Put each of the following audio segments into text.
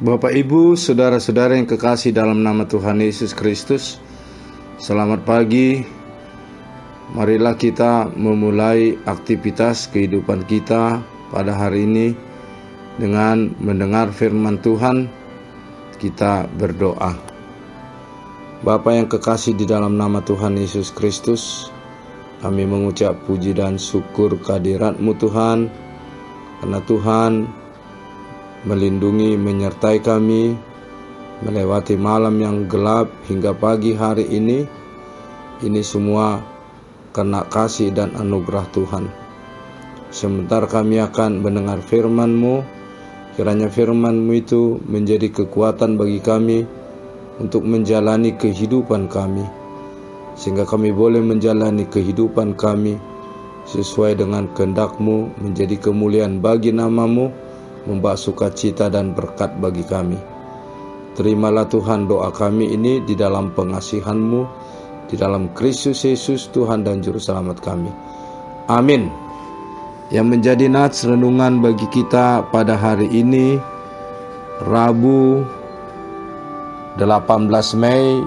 Bapak, Ibu, saudara-saudara yang kekasih dalam nama Tuhan Yesus Kristus, selamat pagi. Marilah kita memulai aktivitas kehidupan kita pada hari ini dengan mendengar firman Tuhan. Kita berdoa. Bapa yang kekasih di dalam nama Tuhan Yesus Kristus, kami mengucap puji dan syukur kehadirat-Mu Tuhan, karena Tuhan melindungi, menyertai kami melewati malam yang gelap hingga pagi hari ini. Ini semua karena kasih dan anugerah Tuhan. Sebentar kami akan mendengar firman-Mu. Kiranya firman-Mu itu menjadi kekuatan bagi kami untuk menjalani kehidupan kami, sehingga kami boleh menjalani kehidupan kami sesuai dengan kehendak-Mu, menjadi kemuliaan bagi nama-Mu, membawa sukacita dan berkat bagi kami. Terimalah Tuhan doa kami ini di dalam pengasihan-Mu, di dalam Kristus Yesus Tuhan dan Juru Selamat kami. Amin. Yang menjadi nats renungan bagi kita pada hari ini, Rabu 18 Mei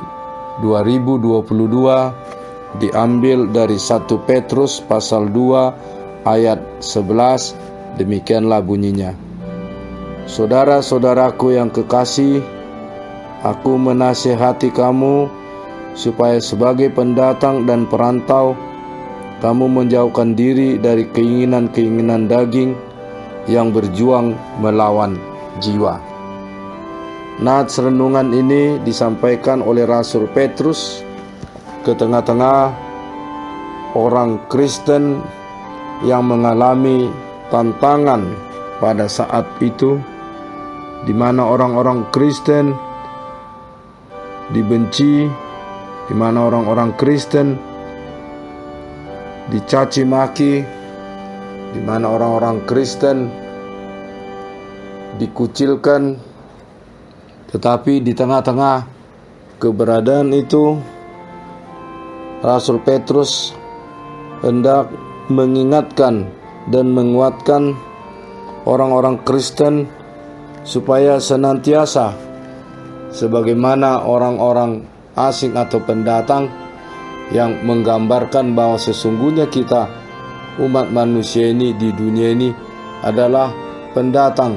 2022, diambil dari 1 Petrus pasal 2 ayat 11. Demikianlah bunyinya. Saudara-saudaraku yang kekasih, aku menasihati kamu supaya sebagai pendatang dan perantau, kamu menjauhkan diri dari keinginan-keinginan daging yang berjuang melawan jiwa. Nats renungan ini disampaikan oleh Rasul Petrus ke tengah-tengah orang Kristen yang mengalami tantangan pada saat itu, di mana orang-orang Kristen dibenci, di mana orang-orang Kristen dicaci maki, di mana orang-orang Kristen dikucilkan. Tetapi di tengah-tengah keberadaan itu, Rasul Petrus hendak mengingatkan dan menguatkan orang-orang Kristen supaya senantiasa, sebagaimana orang-orang asing atau pendatang yang menggambarkan bahwa sesungguhnya kita umat manusia ini di dunia ini adalah pendatang,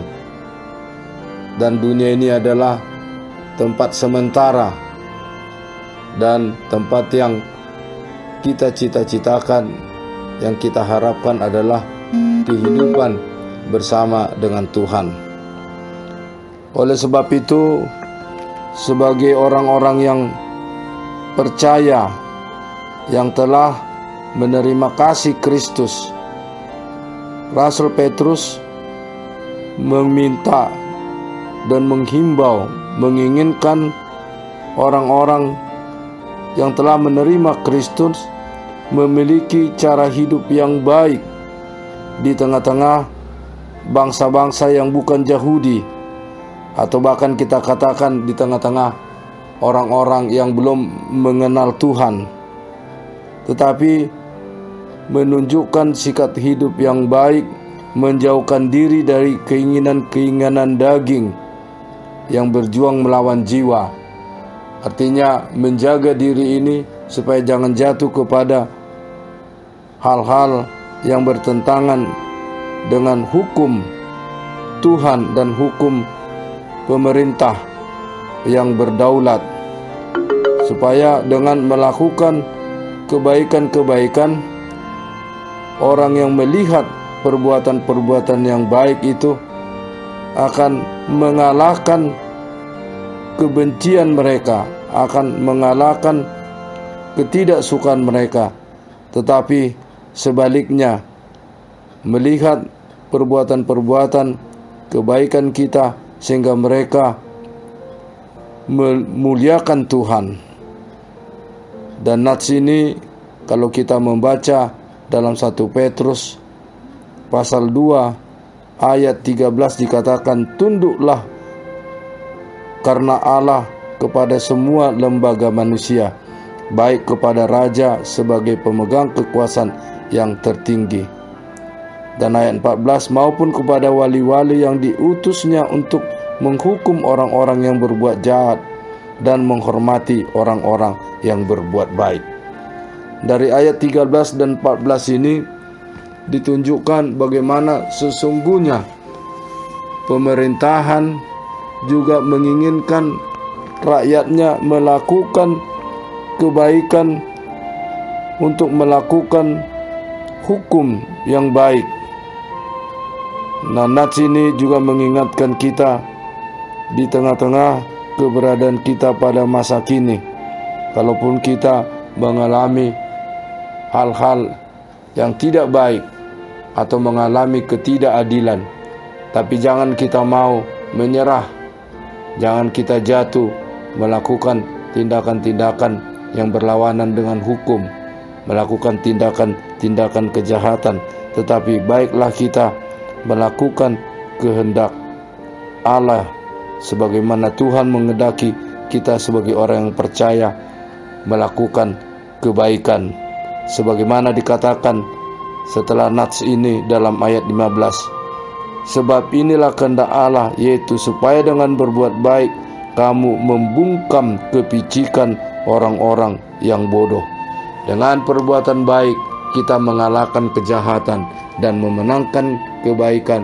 dan dunia ini adalah tempat sementara dan tempat yang kita cita-citakan, yang kita harapkan adalah kehidupan bersama dengan Tuhan. Oleh sebab itu, sebagai orang-orang yang percaya, yang telah menerima kasih Kristus, Rasul Petrus meminta dan menghimbau, menginginkan orang-orang yang telah menerima Kristus memiliki cara hidup yang baik di tengah-tengah bangsa-bangsa yang bukan Yahudi, atau bahkan kita katakan di tengah-tengah orang-orang yang belum mengenal Tuhan, tetapi menunjukkan sikap hidup yang baik, menjauhkan diri dari keinginan-keinginan daging yang berjuang melawan jiwa. Artinya menjaga diri ini supaya jangan jatuh kepada hal-hal yang bertentangan dengan hukum Tuhan dan hukum pemerintah yang berdaulat, supaya dengan melakukan kebaikan-kebaikan, orang yang melihat perbuatan-perbuatan yang baik itu akan mengalahkan kebencian mereka, akan mengalahkan ketidaksukaan mereka. Tetapi sebaliknya, melihat perbuatan-perbuatan kebaikan kita sehingga mereka memuliakan Tuhan. Dan nats ini kalau kita membaca dalam 1 Petrus pasal 2 ayat 13 dikatakan, tunduklah karena Allah kepada semua lembaga manusia, baik kepada raja sebagai pemegang kekuasaan yang tertinggi, Dan ayat 14, maupun kepada wali-wali yang diutusnya untuk menghukum orang-orang yang berbuat jahat, dan menghormati orang-orang yang berbuat baik. Dari ayat 13 dan 14 ini ditunjukkan bagaimana sesungguhnya pemerintahan juga menginginkan rakyatnya melakukan kebaikan untuk melakukan hukum yang baik. Nah, nats ini juga mengingatkan kita di tengah-tengah keberadaan kita pada masa kini. Kalaupun kita mengalami hal-hal yang tidak baik atau mengalami ketidakadilan, tapi jangan kita mau menyerah. Jangan kita jatuh melakukan tindakan-tindakan yang berlawanan dengan hukum, melakukan tindakan-tindakan kejahatan, tetapi baiklah kita melakukan kehendak Allah sebagaimana Tuhan menghendaki kita sebagai orang yang percaya melakukan kebaikan. Sebagaimana dikatakan setelah nats ini dalam ayat 15. Sebab inilah kehendak Allah, yaitu supaya dengan berbuat baik kamu membungkam kepicikan orang-orang yang bodoh. Dengan perbuatan baik kita mengalahkan kejahatan dan memenangkan kebaikan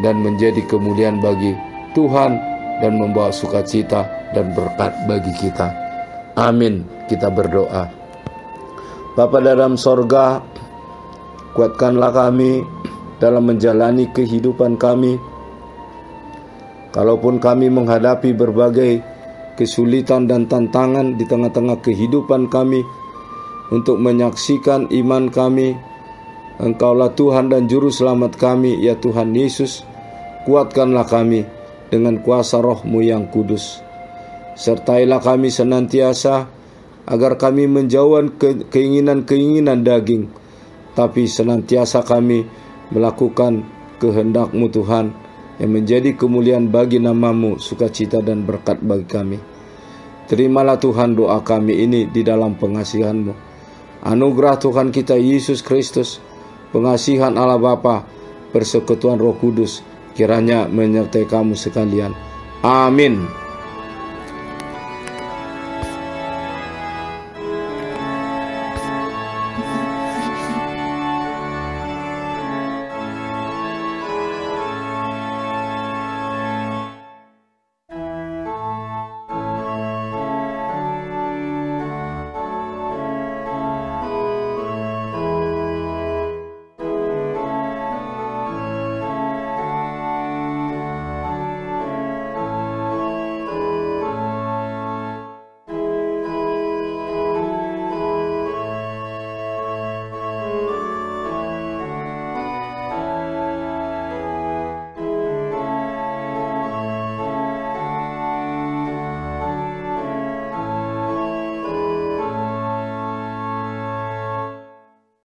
dan menjadi kemuliaan bagi Tuhan dan membawa sukacita dan berkat bagi kita. Amin. Kita berdoa. Bapa dalam sorga, kuatkanlah kami dalam menjalani kehidupan kami. Kalaupun kami menghadapi berbagai kesulitan dan tantangan di tengah-tengah kehidupan kami, untuk menyaksikan iman kami, Engkaulah Tuhan dan Juru Selamat kami, ya Tuhan Yesus. Kuatkanlah kami dengan kuasa Roh-Mu yang kudus. Sertailah kami senantiasa, agar kami menjauhkan keinginan-keinginan daging, tapi senantiasa kami melakukan kehendak-Mu Tuhan, yang menjadi kemuliaan bagi nama-Mu, sukacita dan berkat bagi kami. Terimalah Tuhan doa kami ini di dalam pengasihan-Mu. Anugerah Tuhan kita Yesus Kristus, pengasihan Allah Bapa, persekutuan Roh Kudus, kiranya menyertai kamu sekalian. Amin.